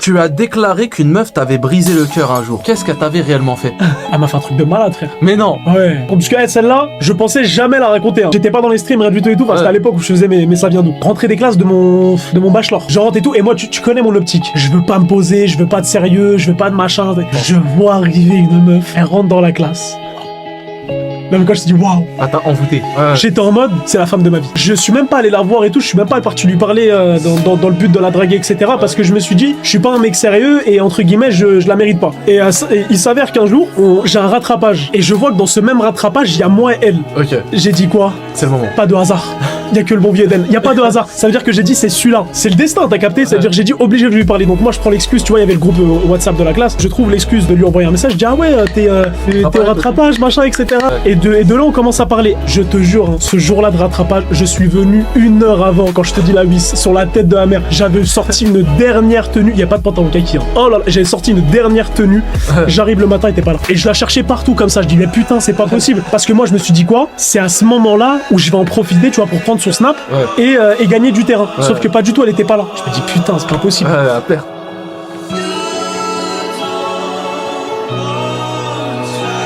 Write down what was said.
Tu as déclaré qu'une meuf t'avait brisé le cœur un jour. Qu'est-ce qu'elle t'avait réellement fait? Elle m'a fait un truc de malade, frère. Mais non. Ouais. Parce que celle-là, je pensais jamais la raconter. Hein. J'étais pas dans les streams, rien du tout et tout. Enfin, c'était à l'époque où je faisais mes ça vient d'où. Rentrée des classes de mon bachelor. Je rentre et tout. Et moi, tu connais mon optique. Je veux pas me poser, je veux pas de sérieux, je veux pas de machin. Je vois arriver une meuf. Elle rentre dans la classe. Même quand je me suis dit waouh, Attends, envoûté. j'étais en mode c'est la femme de ma vie. Je suis même pas allé la voir et tout, je suis même pas parti lui parler dans le but de la draguer, etc. Parce que je me suis dit, je suis pas un mec sérieux et entre guillemets, je la mérite pas. Et il s'avère qu'un jour, j'ai un rattrapage. Et je vois que dans ce même rattrapage, il y a moi et elle. Ok, J'ai dit quoi? c'est le moment. Pas de hasard. Il y a que le bon vieux d'elle. Il y a pas de hasard. Ça veut dire que j'ai dit c'est celui-là. C'est le destin, t'as capté? Ça veut dire que j'ai dit obligé de lui parler. Donc moi je prends l'excuse, tu vois, il y avait le groupe WhatsApp de la classe. Je trouve l'excuse de lui envoyer un message. Je dis ah ouais, t'es au rattrapage, machin, etc. Et de là on commence à parler. Je te jure, hein, ce jour-là de rattrapage, je suis venu 1 heure avant quand je te dis la vis sur la tête de la mère. J'avais sorti une dernière tenue. Il y a pas de pantalon kaki. Hein. Oh là là, j'avais sorti une dernière tenue. J'arrive le matin, elle était pas là. Et je la cherchais partout comme ça. Je dis mais putain, c'est pas possible. Parce que moi je me suis dit quoi? C'est à ce moment-là où je vais en profiter, tu vois, pour prendre son snap. Et gagner du terrain. Sauf que pas du tout, elle était pas là. Je me dis putain, c'est pas possible. À perte.